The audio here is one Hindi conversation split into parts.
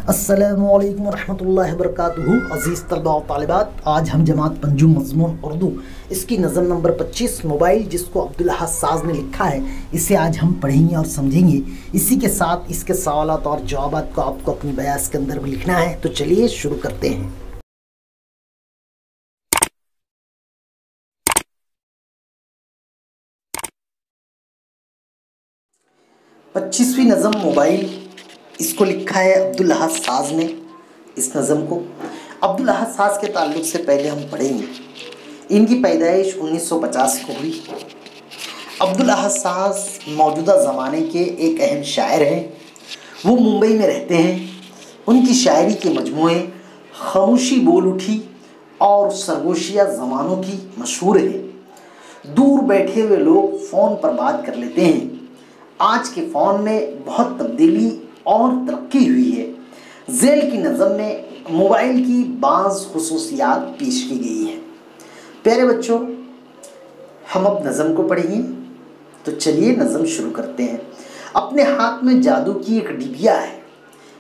अस्सलामुअलैकुम रहमतुल्लाहि व बरकातुहू। अज़ीज़ तलबा व तालिबात, आज हम जमात पंजुम मज़मून उर्दू इसकी नज़म नंबर 25 मोबाइल जिसको अब्दुल अहद साज़ ने लिखा है, इसे आज हम पढ़ेंगे और समझेंगे। इसी के साथ इसके सवालात और जवाबात को आपको अपनी बयास के अंदर भी लिखना है। तो चलिए शुरू करते हैं। पच्चीसवीं नज़म मोबाइल, इसको लिखा है अब्दुल अहद साज़ ने। इस नज़म को अब्दुल अहद साज़ के ताल्लुक़ से पहले हम पढ़ेंगे। इनकी पैदाइश 1950 को हुई। अब्दुल अहद साज़ मौजूदा ज़माने के एक अहम शायर हैं। वो मुंबई में रहते हैं। उनकी शायरी के मजमूए खामोशी बोल उठी और सरगोशिया ज़मानों की मशहूर है। दूर बैठे हुए लोग फ़ोन पर बात कर लेते हैं। आज के फ़ोन में बहुत तब्दीली और तरक्की हुई है। ज़ेल की नज़म में मोबाइल की बाज़ खुसूसियात पेश की गई है। प्यारे बच्चों, हम अब नज़म को पढ़ेंगे। तो चलिए नज़म शुरू करते हैं। अपने हाथ में जादू की एक डिबिया है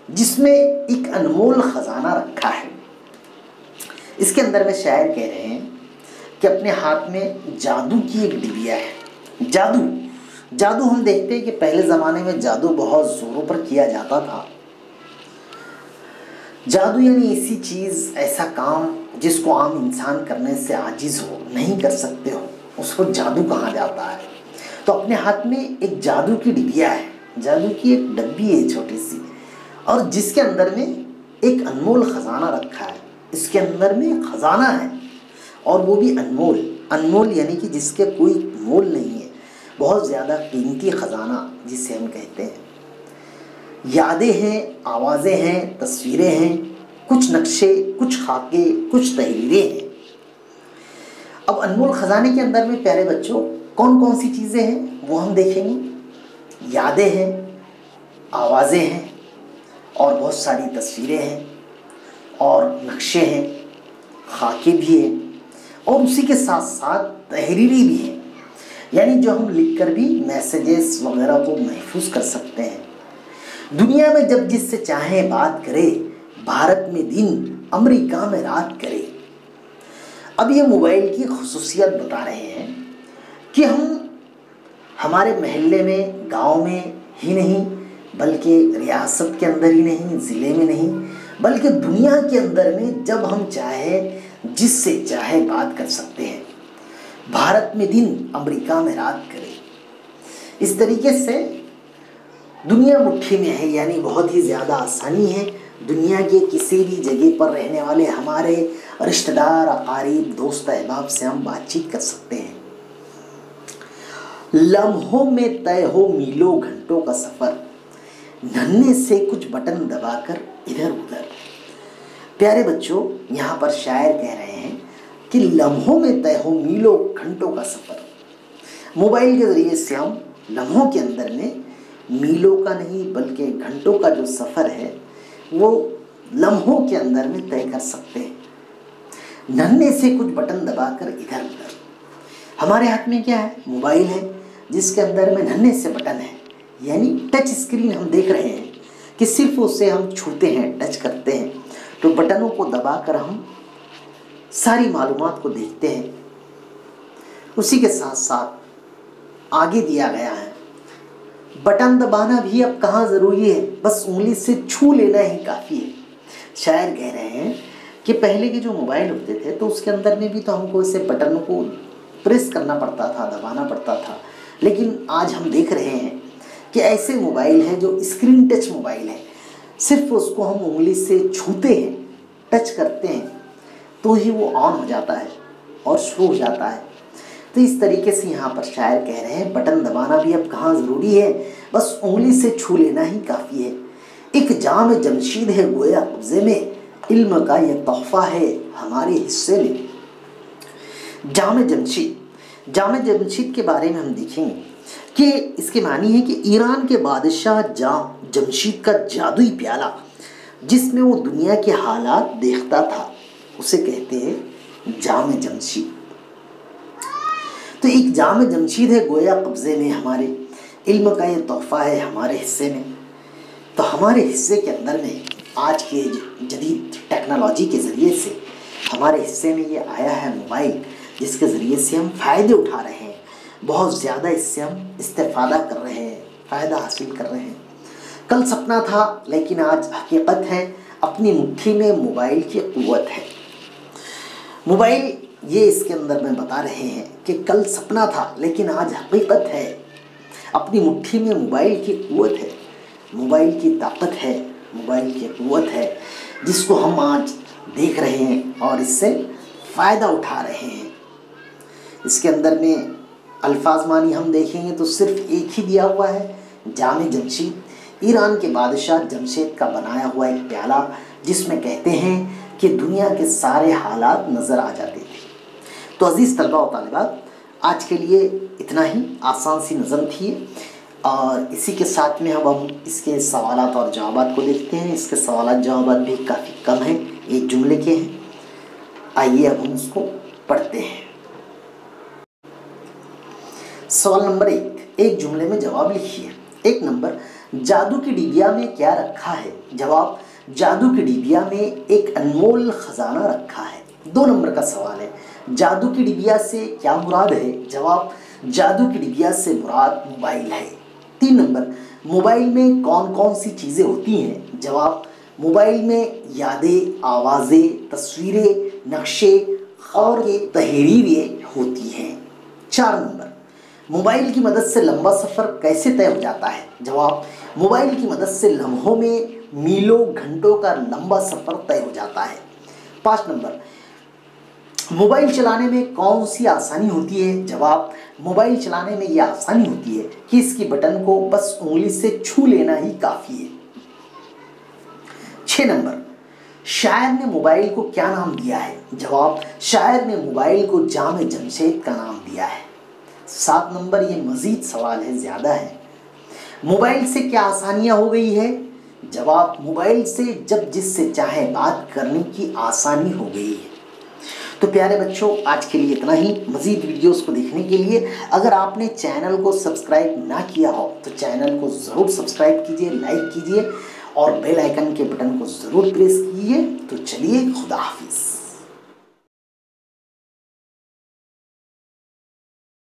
जिसमें एक अनमोल ख़जाना रखा है। इसके अंदर में शायर कह रहे हैं कि अपने हाथ में जादू की एक डिबिया है। जादू हम देखते हैं कि पहले ज़माने में जादू बहुत ज़ोरों पर किया जाता था। जादू यानी ऐसी चीज़, ऐसा काम जिसको आम इंसान करने से आजिज़ हो, नहीं कर सकते हो, उसको जादू कहा जाता है। तो अपने हाथ में एक जादू की डिबिया है, जादू की एक डब्बी है छोटी सी, और जिसके अंदर में एक अनमोल ख़जाना रखा है। इसके अंदर में ख़जाना है और वो भी अनमोल यानी कि जिसके कोई मोल नहीं है, बहुत ज़्यादा कीमती ख़जाना जिसे हम कहते हैं। यादें हैं, आवाज़ें हैं, तस्वीरें हैं, कुछ नक्शे, कुछ खाके, कुछ तहरीरें हैं। अब अनमोल ख़जाने के अंदर में प्यारे बच्चों कौन कौन सी चीज़ें हैं वो हम देखेंगे। यादें हैं, आवाज़ें हैं और बहुत सारी तस्वीरें हैं और नक्शे हैं, खाके भी हैं और उसी के साथ साथ तहरीरी भी हैं, यानी जो हम लिखकर भी मैसेजेस वगैरह को महफूज कर सकते हैं। दुनिया में जब जिससे चाहें बात करे, भारत में दिन अमेरिका में रात करे। अब ये मोबाइल की खुसूसियत बता रहे हैं कि हम हमारे महल्ले में, गांव में ही नहीं, बल्कि रियासत के अंदर ही नहीं, ज़िले में नहीं, बल्कि दुनिया के अंदर में जब हम चाहे जिससे चाहे बात कर सकते हैं। भारत में दिन अमेरिका में रात करे। इस तरीके से दुनिया मुट्ठी में है, यानी बहुत ही ज़्यादा आसानी है। दुनिया के किसी भी जगह पर रहने वाले हमारे रिश्तेदार, अकारीब, दोस्त, अहबाब से हम बातचीत कर सकते हैं। लम्हों में तय हो मीलों घंटों का सफ़र, नन्हे से कुछ बटन दबाकर इधर उधर। प्यारे बच्चों, यहाँ पर शायर कह रहे हैं कि लम्हों में तय हो मीलों घंटों का सफ़र। मोबाइल के ज़रिए से हम लम्हों के अंदर में मीलों का नहीं बल्कि घंटों का जो सफ़र है वो लम्हों के अंदर में तय कर सकते हैं। नन्हे से कुछ बटन दबाकर इधर उधर। हमारे हाथ में क्या है? मोबाइल है जिसके अंदर में नन्हे से बटन है, यानी टच स्क्रीन हम देख रहे हैं कि सिर्फ उसे हम छूते हैं, टच करते हैं, तो बटनों को दबाकर हम सारी मालूमात को देखते हैं। उसी के साथ साथ आगे दिया गया है, बटन दबाना भी अब कहाँ ज़रूरी है, बस उंगली से छू लेना ही काफ़ी है। शायर कह रहे हैं कि पहले के जो मोबाइल होते थे तो उसके अंदर में भी तो हमको इसे बटनों को प्रेस करना पड़ता था, दबाना पड़ता था, लेकिन आज हम देख रहे हैं कि ऐसे मोबाइल हैं जो स्क्रीन टच मोबाइल है। सिर्फ उसको हम उंगली से छूते हैं, टच करते हैं तो ही वो ऑन हो जाता है और शुरू हो जाता है। तो इस तरीके से यहाँ पर शायर कह रहे हैं बटन दबाना भी अब कहाँ ज़रूरी है, बस उंगली से छू लेना ही काफ़ी है। एक जाम जमशीद है गोया कब्ज़े में, इल्म का ये तोहफ़ा है हमारे हिस्से में। जाम जमशीद के बारे में हम देखेंगे कि इसके मानी है कि ईरान के बादशाह जाम जमशीद का जादुई प्याला जिसमें वो दुनिया के हालात देखता था, उसे कहते हैं जाम जमशीद। तो एक जाम जमशीद है गोया कब्ज़े में हमारे, इल्म का ये तोहफ़ा है हमारे हिस्से में। तो हमारे हिस्से के अंदर में आज के जदीद टेक्नोलॉजी के ज़रिए से हमारे हिस्से में ये आया है मोबाइल, जिसके ज़रिए से हम फ़ायदे उठा रहे हैं, बहुत ज़्यादा इससे हम इस्तेफ़ादा कर रहे हैं, फ़ायदा हासिल कर रहे हैं। कल सपना था लेकिन आज हकीकत है, अपनी मुट्ठी में मोबाइल की क़ुव्वत है। मोबाइल ये इसके अंदर में बता रहे हैं कि कल सपना था लेकिन आज हकीकत है, अपनी मुट्ठी में मोबाइल की क़ुव्वत है, मोबाइल की ताकत है, मोबाइल की क़ुव्वत है, जिसको हम आज देख रहे हैं और इससे फ़ायदा उठा रहे हैं। इसके अंदर में अल्फाज मानी हम देखेंगे तो सिर्फ एक ही दिया हुआ है, जामे जमशीद, ईरान के बादशाह जमशेद का बनाया हुआ एक प्याला, जिसमें कहते हैं कि दुनिया के सारे हालात नज़र आ जाते थे। तो अज़ीज़ तलबा और तालिबात, आज के लिए इतना ही, आसान सी नज़म थी और इसी के साथ में हम इसके सवालात और जवाबात को देखते हैं। इसके सवालात जवाबात भी काफ़ी कम हैं, एक जुमले के हैं। आइए अब हम इसको पढ़ते हैं। सवाल नंबर 1, एक जुमले में जवाब लिखिए। 1 नंबर, जादू की डिबिया में क्या रखा है? जवाब, जादू की डिबिया में एक अनमोल खजाना रखा है। 2 नंबर का सवाल है, जादू की डिबिया से क्या मुराद है? जवाब, जादू की डिबिया से मुराद मोबाइल है। 3 नंबर, मोबाइल में कौन कौन सी चीज़ें होती हैं? जवाब, मोबाइल में यादें, आवाज़ें, तस्वीरें, नक्शे और तहरीरें होती हैं। 4 नंबर, मोबाइल की मदद से लंबा सफ़र कैसे तय हो जाता है? जवाब, मोबाइल की मदद से लम्हों में मीलों घंटों का लंबा सफ़र तय हो जाता है। 5 नंबर, मोबाइल चलाने में कौन सी आसानी होती है? जवाब, मोबाइल चलाने में यह आसानी होती है कि इसकी बटन को बस उंगली से छू लेना ही काफ़ी है। 6 नंबर, शायर ने मोबाइल को क्या नाम दिया है? जवाब, शायर ने मोबाइल को जामे जमशेद का नाम दिया है। 7 नंबर, ये मज़ीद सवाल है, ज़्यादा है। मोबाइल से क्या आसानियाँ हो गई है? जवाब, मोबाइल से जब जिससे चाहे बात करने की आसानी हो गई है। तो प्यारे बच्चों, आज के लिए इतना ही। मज़ीद वीडियोस को देखने के लिए अगर आपने चैनल को सब्सक्राइब ना किया हो तो चैनल को ज़रूर सब्सक्राइब कीजिए, लाइक कीजिए और बेल आइकन के बटन को ज़रूर प्रेस कीजिए। तो चलिए, खुदा हाफिज़।